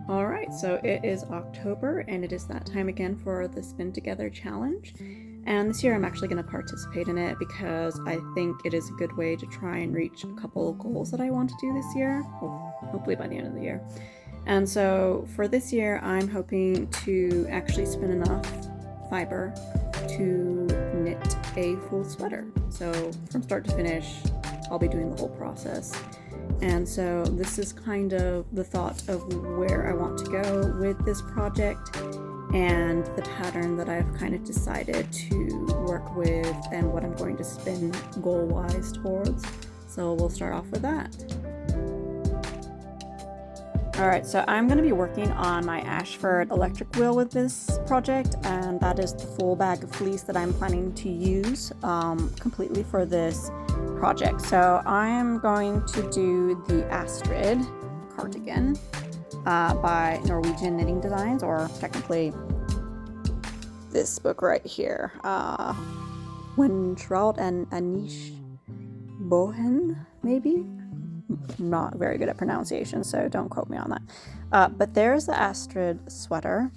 Alright, so it is October and it is that time again for the Spin Together challenge. And this year I'm actually going to participate in it because I think it is a good way to try and reach a couple of goals that I want to do this year, well, hopefully by the end of the year. And so for this year I'm hoping to actually spin enough fiber to knit a full sweater. So from start to finish I'll be doing the whole process. And so this is kind of the thought of where I want to go with this project and the pattern that I've kind of decided to work with and what I'm going to spin goal-wise towards. So we'll start off with that. Alright, so I'm going to be working on my Ashford electric wheel with this project, and that is the full bag of fleece that I'm planning to use completely for this project. So I am going to do the Astrid cardigan by Norwegian Knitting Designs, or technically this book right here, Wintraud and Anish Bohen, maybe? Not very good at pronunciation, so don't quote me on that. But there's the Astrid sweater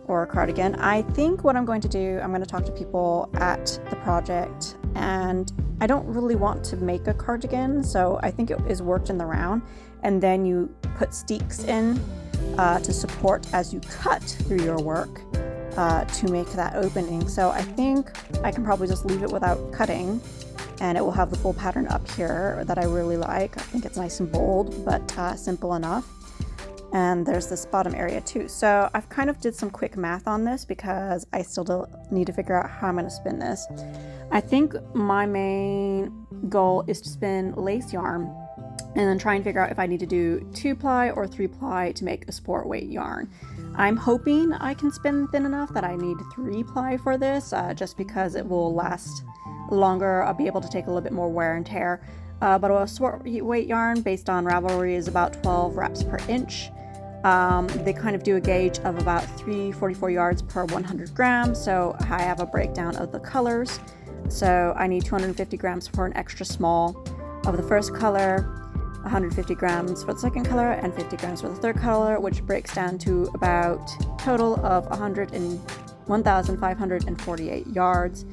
or cardigan. I think what I'm going to do, I'm going to talk to people at the project, and I don't really want to make a cardigan, so I think it is worked in the round, and then you put steeks in to support as you cut through your work to make that opening. So I think I can probably just leave it without cutting, and it will have the full pattern up here that I really like. I think it's nice and bold, but simple enough. And there's this bottom area too. So I've kind of did some quick math on this because I still need to figure out how I'm going to spin this. I think my main goal is to spin lace yarn and then try and figure out if I need to do 2-ply or 3-ply to make a sport weight yarn. I'm hoping I can spin thin enough that I need 3-ply for this, just because it will last longer. I'll be able to take a little bit more wear and tear. But a sport weight yarn based on Ravelry is about 12 wraps per inch. They kind of do a gauge of about 344 yards per 100 grams. So I have a breakdown of the colors. So I need 250 grams for an extra small of the first color, 150 grams for the second color, and 50 grams for the third color, which breaks down to about total of 1,548 yards.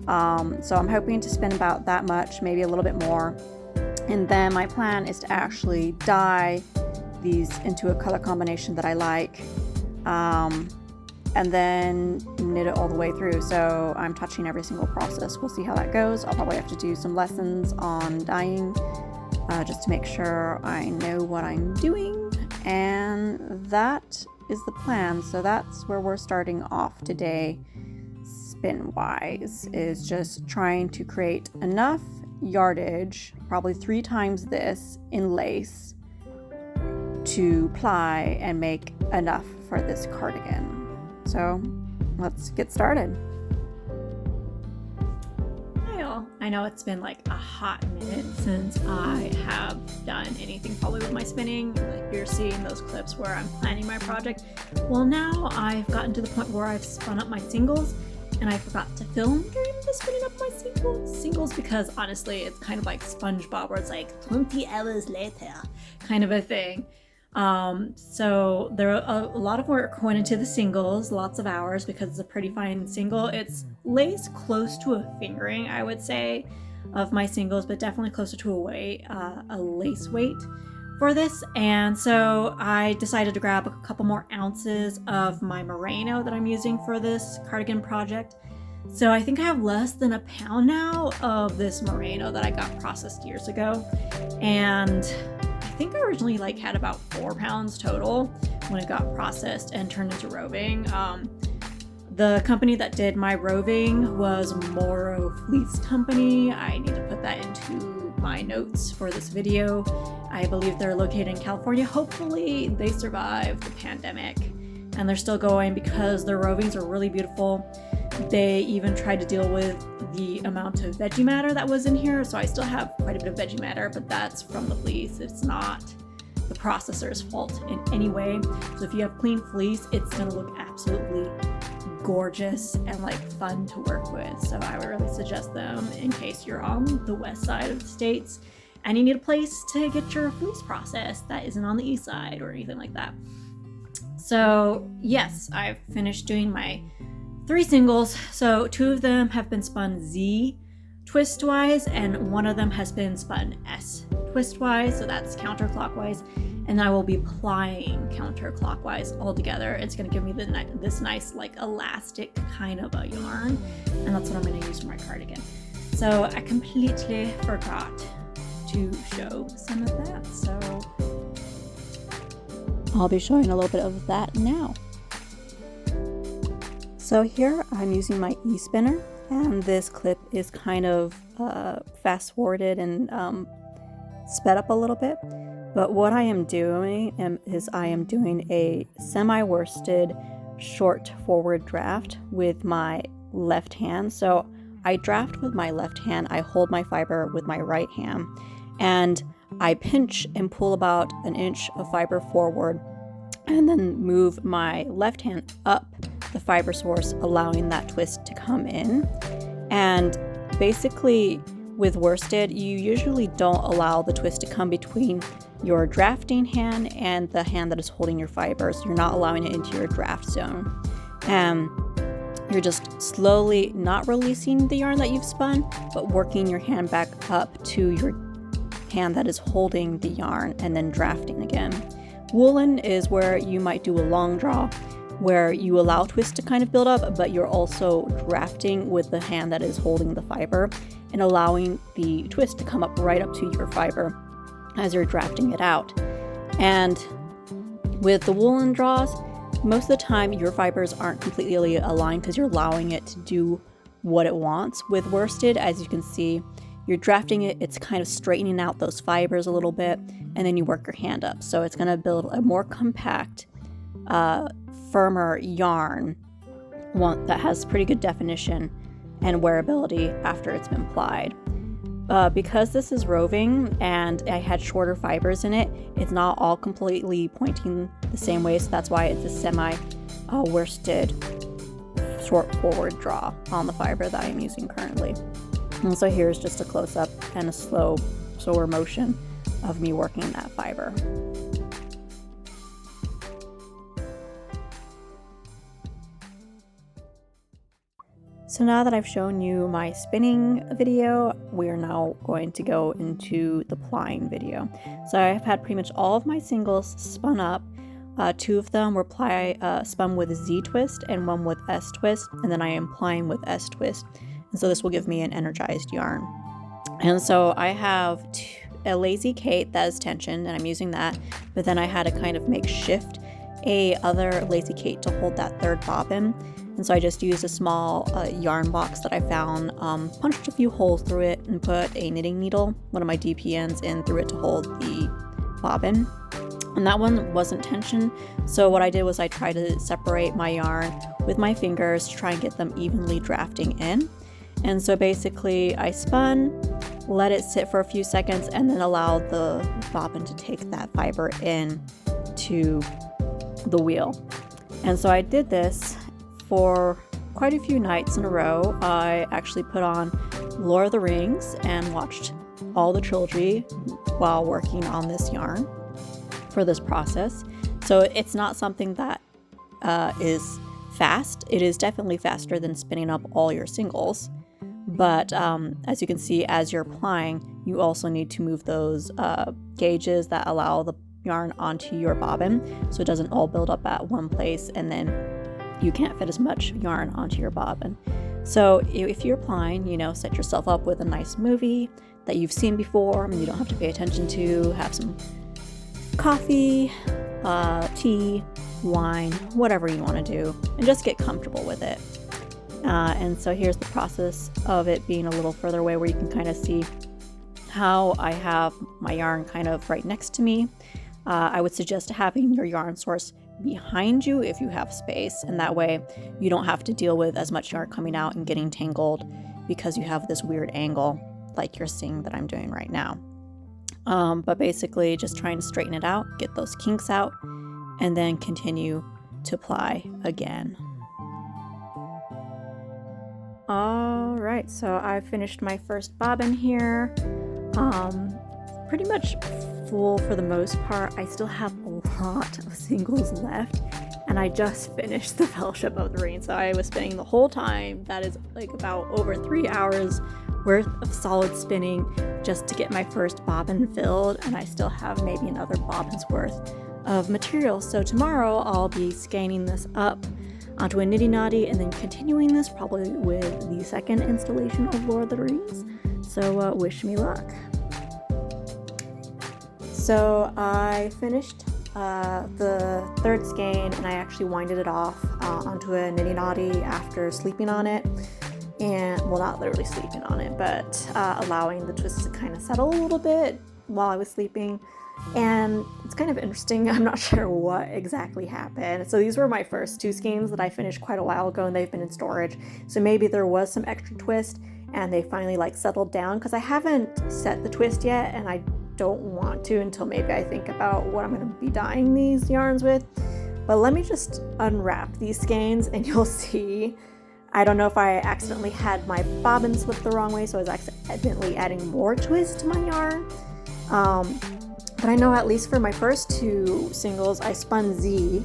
So I'm hoping to spin about that much, maybe a little bit more. And then my plan is to actually dye these into a color combination that I like, and then knit it all the way through. So I'm touching every single process. We'll see how that goes. I'll probably have to do some lessons on dyeing just to make sure I know what I'm doing. And that is the plan. So that's where we're starting off today, spin wise, is just trying to create enough yardage, probably 3 times this in lace, to ply and make enough for this cardigan. So let's get started. Hi all. I know it's been like a hot minute since I have done anything probably with my spinning. Like you're seeing those clips where I'm planning my project. Well, now I've gotten to the point where I've spun up my singles, and I forgot to film during the spinning up my singles because honestly it's kind of like SpongeBob, where it's like 20 hours later kind of a thing. So there are a lot of work went into the singles, lots of hours, because it's a pretty fine single. It's laced close to a fingering, I would say, of my singles, but definitely closer to a lace weight for this. And so I decided to grab a couple more ounces of my merino that I'm using for this cardigan project. So I think I have less than a pound now of this merino that I got processed years ago. And I think I originally had about 4 pounds total when it got processed and turned into roving. The company that did my roving was Moro Fleece Company. I need to put that into my notes for this video. I believe they're located in California. Hopefully they survived the pandemic and they're still going because their rovings are really beautiful. They even tried to deal with the amount of veggie matter that was in here, so I still have quite a bit of veggie matter, but that's from the fleece. It's not the processor's fault in any way. So if you have clean fleece, it's gonna look absolutely gorgeous and fun to work with. So I would really suggest them in case you're on the west side of the states and you need a place to get your fleece processed that isn't on the east side or anything like that. So yes, I've finished doing my 3 singles. So 2 of them have been spun Z twist-wise, and 1 of them has been spun S twist-wise, so that's counterclockwise, and I will be plying counterclockwise all together. It's going to give me this nice like elastic kind of a yarn, and that's what I'm going to use for my cardigan. So I completely forgot to show some of that, so I'll be showing a little bit of that now. So here I'm using my e-spinner, and this clip is kind of fast forwarded and sped up a little bit. But what I am doing is I am doing a semi-worsted short forward draft with my left hand. So I draft with my left hand, I hold my fiber with my right hand, and I pinch and pull about an inch of fiber forward, and then move my left hand up the fiber source, allowing that twist to come in. And basically with worsted, you usually don't allow the twist to come between your drafting hand and the hand that is holding your fibers. You're not allowing it into your draft zone. And you're just slowly not releasing the yarn that you've spun, but working your hand back up to your hand that is holding the yarn and then drafting again. Woolen is where you might do a long draw, where you allow twist to kind of build up, but you're also drafting with the hand that is holding the fiber and allowing the twist to come up right up to your fiber as you're drafting it out. And with the woolen draws, most of the time your fibers aren't completely aligned because you're allowing it to do what it wants. With worsted, as you can see, you're drafting it, it's kind of straightening out those fibers a little bit, and then you work your hand up. So it's going to build a more compact, firmer yarn, one that has pretty good definition and wearability after it's been plied. Because this is roving and I had shorter fibers in it, it's not all completely pointing the same way, so that's why it's a semi-worsted short forward draw on the fiber that I'm using currently. And so here's just a close-up and a slower motion of me working that fiber. So now that I've shown you my spinning video, we are now going to go into the plying video. So I've had pretty much all of my singles spun up. 2 of them were spun with Z twist and 1 with S twist, and then I am plying with S twist. And so this will give me an energized yarn. And so I have a Lazy Kate that is tensioned, and I'm using that, but then I had to kind of makeshift a other Lazy Kate to hold that 3rd bobbin. And so I just used a small yarn box that I found, punched a few holes through it, and put a knitting needle, one of my DPNs, in through it to hold the bobbin. And that one wasn't tensioned, so what I did was I tried to separate my yarn with my fingers to try and get them evenly drafting in. And so basically I spun, let it sit for a few seconds, and then allowed the bobbin to take that fiber in to the wheel. And so I did this for quite a few nights in a row. I actually put on Lord of the Rings and watched all the trilogy while working on this yarn for this process. So it's not something that is fast. It is definitely faster than spinning up all your singles. But as you can see, as you're plying, you also need to move those gauges that allow the yarn onto your bobbin so it doesn't all build up at one place and then you can't fit as much yarn onto your bobbin. So if you're plying, set yourself up with a nice movie that you've seen before and you don't have to pay attention to, have some coffee, tea, wine, whatever you want to do, and just get comfortable with it. And so here's the process of it being a little further away, where you can kind of see how I have my yarn kind of right next to me. I would suggest having your yarn source behind you if you have space, and that way you don't have to deal with as much yarn coming out and getting tangled because you have this weird angle like you're seeing that I'm doing right now. But basically just trying to straighten it out, get those kinks out, and then continue to ply again. Alright, so I finished my first bobbin here. pretty much full for the most part. I still have a lot of singles left, and I just finished the Fellowship of the Ring, so I was spinning the whole time. That is like about over 3 hours worth of solid spinning just to get my first bobbin filled, and I still have maybe another bobbin's worth of material. So tomorrow I'll be scanning this up onto a nitty knotty and then continuing this probably with the second installation of Lord of the Rings. So wish me luck. So I finished the third skein, and I actually winded it off onto a nitty knotty after sleeping on it. And, well, not literally sleeping on it, but allowing the twist to kind of settle a little bit while I was sleeping. And it's kind of interesting. I'm not sure what exactly happened. So these were my first 2 skeins that I finished quite a while ago, and they've been in storage. So maybe there was some extra twist and they finally like settled down, because I haven't set the twist yet, and I don't want to until maybe I think about what I'm going to be dyeing these yarns with. But let me just unwrap these skeins and you'll see. I don't know if I accidentally had my bobbin slipped the wrong way, so I was accidentally adding more twist to my yarn. But I know at least for my first 2 singles, I spun Z,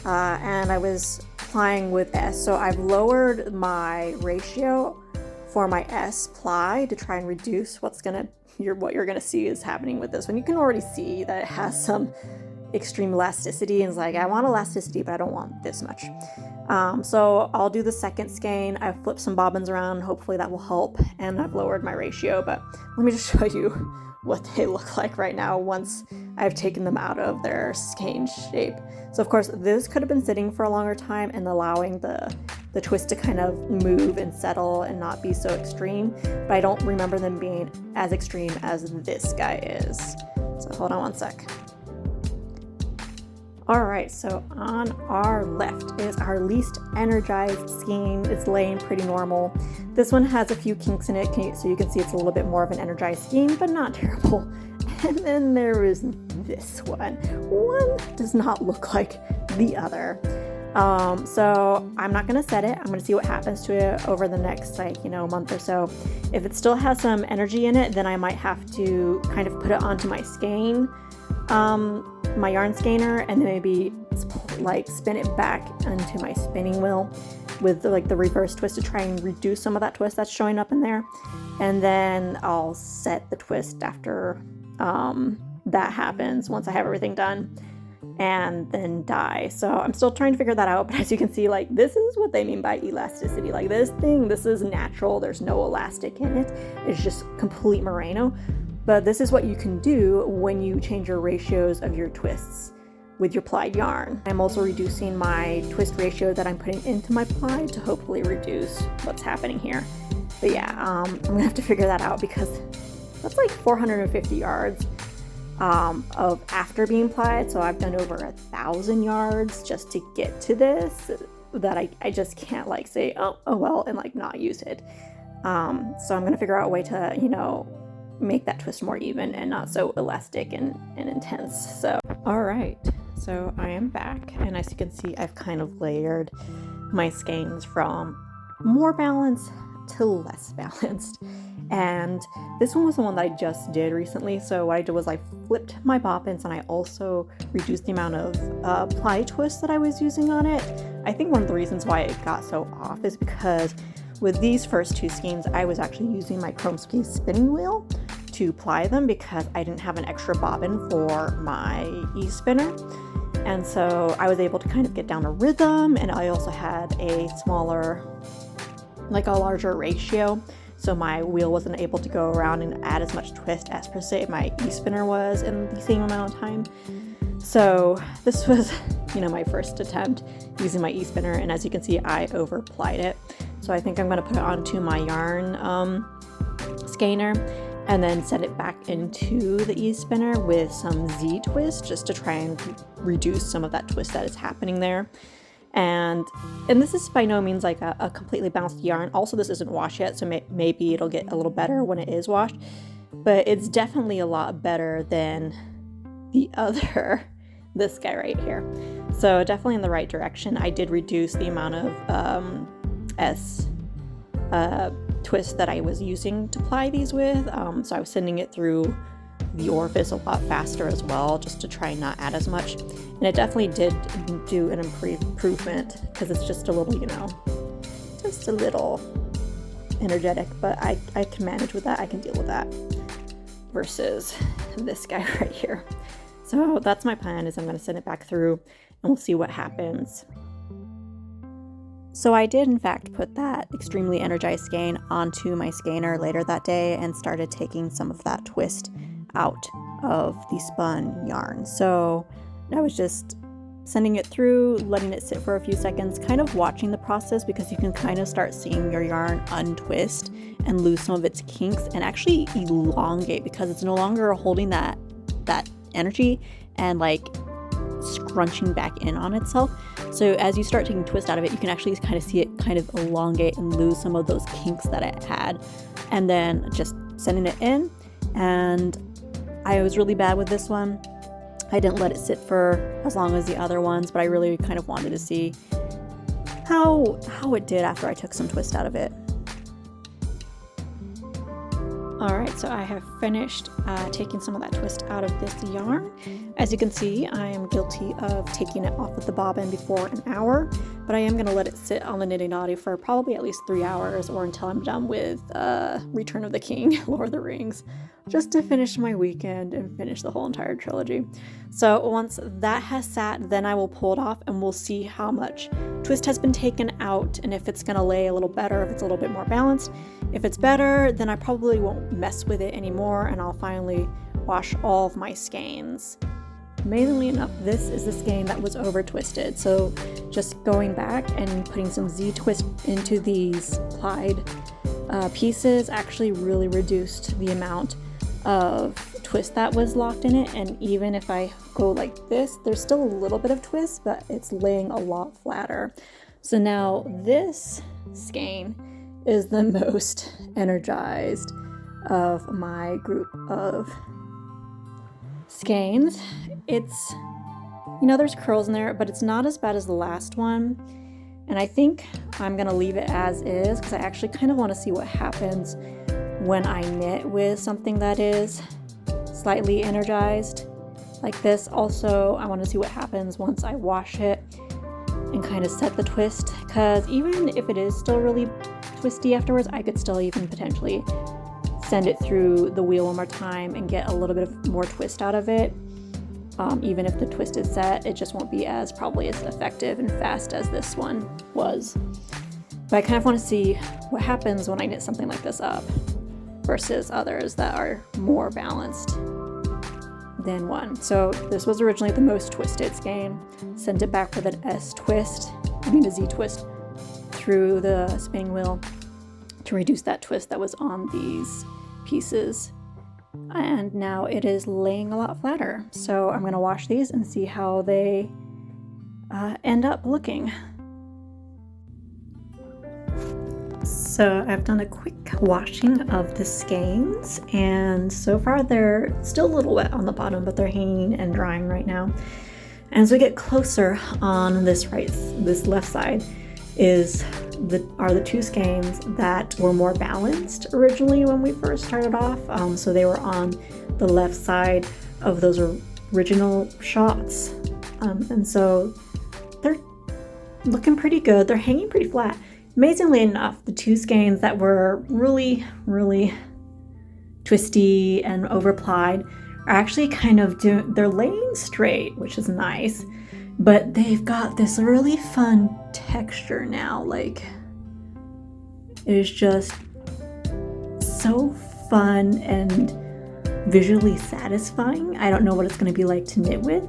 and I was plying with S. So I've lowered my ratio for my S ply to try and reduce what you're gonna see is happening with this one. You can already see that it has some extreme elasticity, and it's like, I want elasticity, but I don't want this much. So I'll do the second skein. I've flipped some bobbins around. Hopefully that will help. And I've lowered my ratio, but let me just show you what they look like right now once I've taken them out of their skein shape. So of course, this could have been sitting for a longer time and allowing the twist to kind of move and settle and not be so extreme. But I don't remember them being as extreme as this guy is. So hold on one sec. Alright, so on our left is our least energized skein. It's laying pretty normal. This one has a few kinks in it, so you can see it's a little bit more of an energized skein, but not terrible. And then there is this one. One does not look like the other. So I'm not going to set it. I'm going to see what happens to it over the next month or so. If it still has some energy in it, then I might have to kind of put it onto my skein. My yarn skeiner, and then maybe like spin it back into my spinning wheel with the reverse twist to try and reduce some of that twist that's showing up in there. And then I'll set the twist after that happens, once I have everything done, and then dye. So I'm still trying to figure that out, but as you can see, like, this is what they mean by elasticity. Like, this is natural. There's no elastic in it. It's just complete merino. But this is what you can do when you change your ratios of your twists with your plied yarn. I'm also reducing my twist ratio that I'm putting into my ply to hopefully reduce what's happening here. But yeah, I'm gonna have to figure that out, because that's like 450 yards of after being plied. So I've done over 1,000 yards just to get to this, that I just can't like say, oh well, and like not use it. So I'm gonna figure out a way to, make that twist more even and not so elastic and intense. So all right, so I am back, and as you can see, I've kind of layered my skeins from more balanced to less balanced, and this one was the one that I just did recently. So what I did was I flipped my bobbins, and I also reduced the amount of ply twist that I was using on it. I think one of the reasons why it got so off is because with these first 2 skeins, I was actually using my chrome skein spinning wheel to ply them, because I didn't have an extra bobbin for my e-spinner. And so I was able to kind of get down a rhythm, and I also had a larger ratio. So my wheel wasn't able to go around and add as much twist as per se my e-spinner was in the same amount of time. So this was, my first attempt using my e-spinner, and as you can see, I over-plied it. So I think I'm going to put it onto my yarn skeiner, and then set it back into the e-spinner with some Z twist, just to try and reduce some of that twist that is happening there. And this is by no means like a completely balanced yarn. Also, this isn't washed yet, so maybe it'll get a little better when it is washed. But it's definitely a lot better than the other, this guy right here. So definitely in the right direction. I did reduce the amount of S twist that I was using to ply these with. So I was sending it through the orifice a lot faster as well, just to try and not add as much. And it definitely did do an improvement, because it's just a little, you know, just a little energetic, but I can manage with that. I can deal with that versus this guy right here. So that's my plan, is I'm going to send it back through and we'll see what happens. So I did in fact put that extremely energized skein onto my skeiner later that day and started taking some of that twist out of the spun yarn. So I was just sending it through, letting it sit for a few seconds, kind of watching the process, because you can kind of start seeing your yarn untwist and lose some of its kinks and actually elongate, because it's no longer holding that energy and like scrunching back in on itself. So as you start taking twist out of it, you can actually kind of see it kind of elongate and lose some of those kinks that it had. And then just sending it in, and I was really bad with this one. I didn't let it sit for as long as the other ones, but I really kind of wanted to see how it did after I took some twist out of it. Alright, so I have finished taking some of that twist out of this yarn. As you can see, I am guilty of taking it off with the bobbin before an hour, but I am going to let it sit on the Knitting Naughty for probably at least 3 hours, or until I'm done with Return of the King, Lord of the Rings, just to finish my weekend and finish the whole entire trilogy. So once that has sat, then I will pull it off and we'll see how much twist has been taken out, and if it's going to lay a little better, if it's a little bit more balanced. If it's better, then I probably won't mess with it anymore, and I'll finally wash all of my skeins. Amazingly enough, this is the skein that was over twisted, so just going back and putting some Z-twist into these plied pieces actually really reduced the amount of twist that was locked in it. And even if I go like this, there's still a little bit of twist, but it's laying a lot flatter. So now this skein is the most energized of my group of skeins. It's, you know, there's curls in there, but it's not as bad as the last one. And I think I'm gonna leave it as is, because I actually kind of want to see what happens when I knit with something that is slightly energized like this. Also, I want to see what happens once I wash it and kind of set the twist, because even if it is still really twisty afterwards, I could still even potentially send it through the wheel one more time and get a little bit of more twist out of it. Even if the twist is set, it just won't be probably as effective and fast as this one was. But I kind of want to see what happens when I knit something like this up versus others that are more balanced than one. So this was originally the most twisted skein. Sent it back with a Z twist through the spinning wheel to reduce that twist that was on these pieces. And now it is laying a lot flatter. So I'm going to wash these and see how they end up looking. So I've done a quick washing of the skeins, and so far they're still a little wet on the bottom, but they're hanging and drying right now. And as we get closer on this left side are the two skeins that were more balanced originally when we first started off. So they were on the left side of those original shots. And so they're looking pretty good. They're hanging pretty flat. Amazingly enough, the two skeins that were really, really twisty and overplied are actually they're laying straight, which is nice, but they've got this really fun texture now. Like, it is just so fun and visually satisfying. I don't know what it's going to be like to knit with,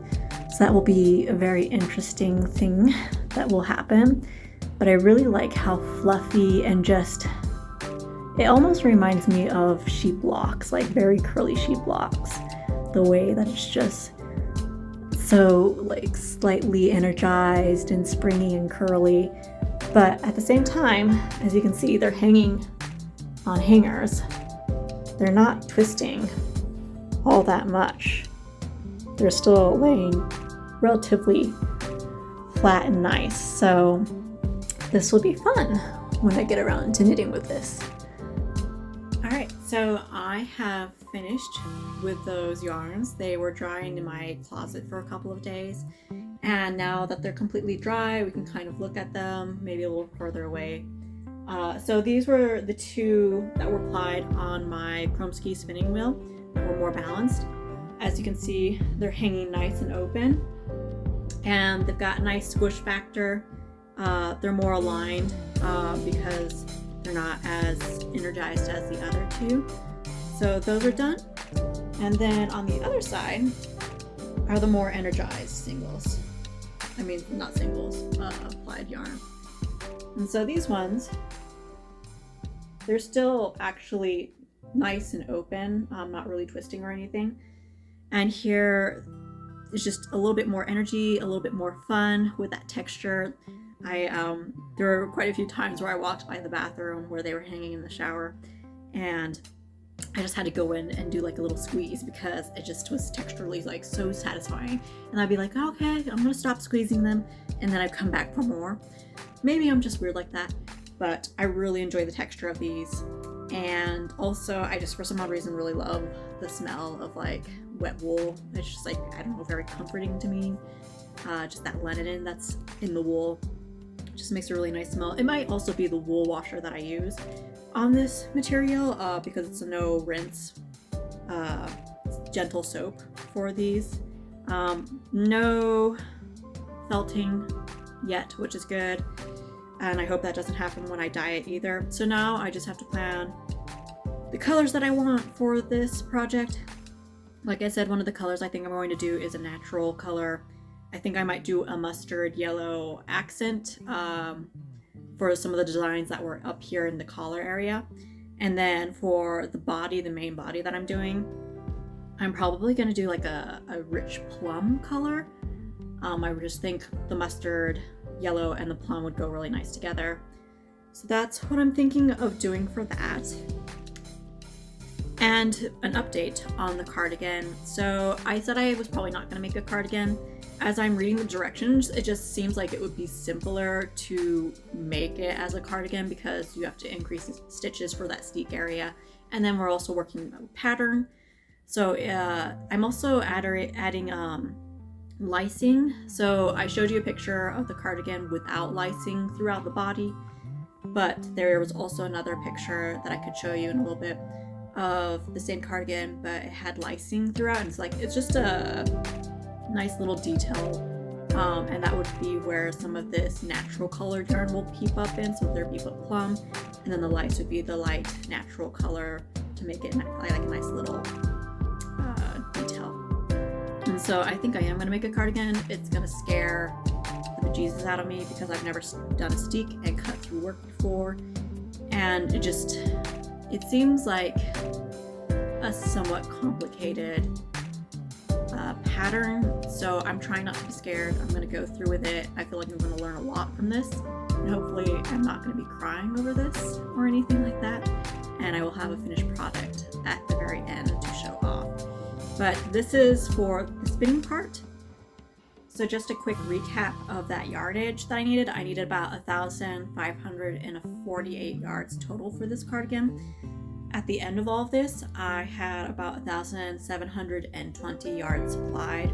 so that will be a very interesting thing that will happen. But I really like how fluffy and it almost reminds me of sheep locks, like very curly sheep locks. The way that it's just so like slightly energized and springy and curly. But at the same time, as you can see, they're hanging on hangers. They're not twisting all that much. They're still laying relatively flat and nice. So this will be fun when I get around to knitting with this. All right, So I have finished with those yarns. They were drying in my closet for a couple of days, and now that they're completely dry, we can kind of look at them maybe a little further away. So these were the two that were plied on my Chromsky spinning wheel that were more balanced. As you can see, they're hanging nice and open, and they've got a nice squish factor. They're more aligned because they're not as energized as the other two. So those are done. And then on the other side are the more energized singles. I mean, not singles, plied yarn. And so these ones, they're still actually nice and open, not really twisting or anything. And here is just a little bit more energy, a little bit more fun with that texture. There were quite a few times where I walked by the bathroom where they were hanging in the shower, and I just had to go in and do like a little squeeze because it just was texturally like so satisfying. And I'd be like, okay, I'm gonna stop squeezing them, and then I'd come back for more. Maybe I'm just weird like that, but I really enjoy the texture of these. And also I just for some odd reason really love the smell of like wet wool. It's just like, I don't know, very comforting to me. Just that linen that's in the wool just makes a really nice smell. It might also be the wool washer that I use on this material because it's a no rinse gentle soap for these. No felting yet, which is good, and I hope that doesn't happen when I dye it either. So now I just have to plan the colors that I want for this project. Like I said, one of the colors I think I'm going to do is a natural color. I think I might do a mustard yellow accent for some of the designs that were up here in the collar area. And then for the body, the main body that I'm doing, I'm probably going to do like a rich plum color. I would just think the mustard yellow and the plum would go really nice together. So that's what I'm thinking of doing for that. And an update on the cardigan. So I said I was probably not going to make a cardigan. As I'm reading the directions, it just seems like it would be simpler to make it as a cardigan because you have to increase the stitches for that steek area. And then we're also working with pattern. So I'm also adding lacing. So I showed you a picture of the cardigan without lacing throughout the body, but there was also another picture that I could show you in a little bit of the same cardigan, but it had lacing throughout. And it's just a nice little detail, and that would be where some of this natural colored yarn will peep up in. So there'd be the plum, and then the lights would be the light natural color to make it like a nice little detail. And so I think I am gonna make a cardigan. It's gonna scare the bejesus out of me because I've never done a steek and cut through work before, and it seems like a somewhat complicated pattern, so I'm trying not to be scared. I'm going to go through with it. I feel like I'm going to learn a lot from this, and hopefully I'm not going to be crying over this or anything like that, and I will have a finished product at the very end to show off. But this is for the spinning part. So just a quick recap of that yardage that I needed. I needed about 1,548 yards total for this cardigan. At the end of all of this, I had about 1,720 yards supplied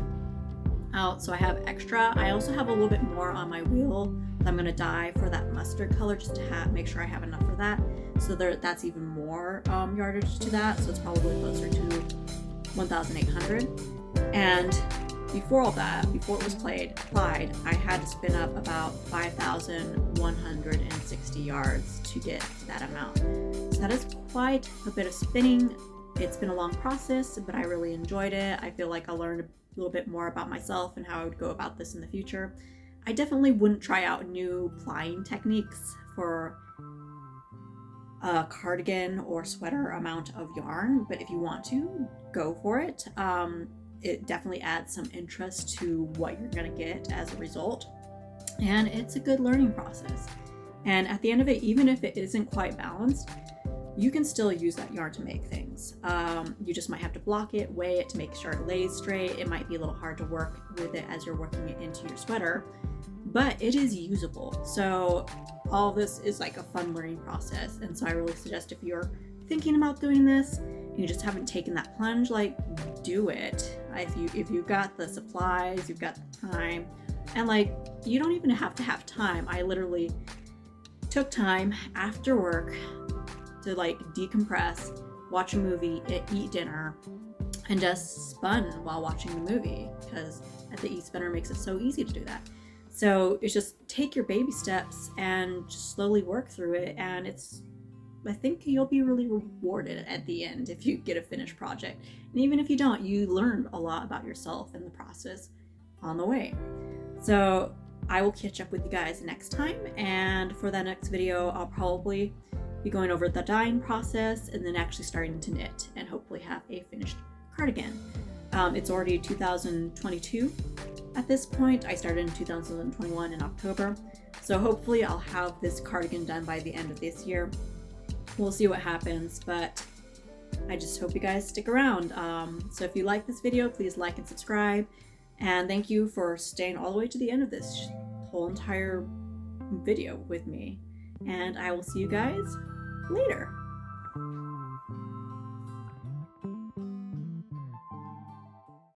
out, so I have extra. I also have a little bit more on my wheel that I'm going to dye for that mustard color just to make sure I have enough for that. So that's even more yardage to that, so it's probably closer to 1,800. And before all that, before it was plied, I had to spin up about 5,160 yards to get to that amount. So that is quite a bit of spinning. It's been a long process, but I really enjoyed it. I feel like I learned a little bit more about myself and how I would go about this in the future. I definitely wouldn't try out new plying techniques for a cardigan or sweater amount of yarn, but if you want to, go for it. It definitely adds some interest to what you're going to get as a result, and it's a good learning process. And at the end of it, even if it isn't quite balanced, you can still use that yarn to make things. You just might have to block it, weigh it to make sure it lays straight. It might be a little hard to work with it as you're working it into your sweater, but it is usable. So all this is like a fun learning process, and so I really suggest if you're thinking about doing this, you just haven't taken that plunge, like, do it. If you've got the supplies, you've got the time, and like, you don't even have to have time. I literally took time after work to like decompress, watch a movie, eat dinner, and just spun while watching the movie, because the e-spinner makes it so easy to do that. So it's just take your baby steps and just slowly work through it, and I think you'll be really rewarded at the end if you get a finished project. And even if you don't, you learn a lot about yourself in the process on the way. So I will catch up with you guys next time, and for that next video I'll probably be going over the dyeing process and then actually starting to knit and hopefully have a finished cardigan. It's already 2022 at this point. I started in 2021 in October, so hopefully I'll have this cardigan done by the end of this year. We'll see what happens, but I just hope you guys stick around. So if you like this video, please like and subscribe, and thank you for staying all the way to the end of this whole entire video with me, and I will see you guys later.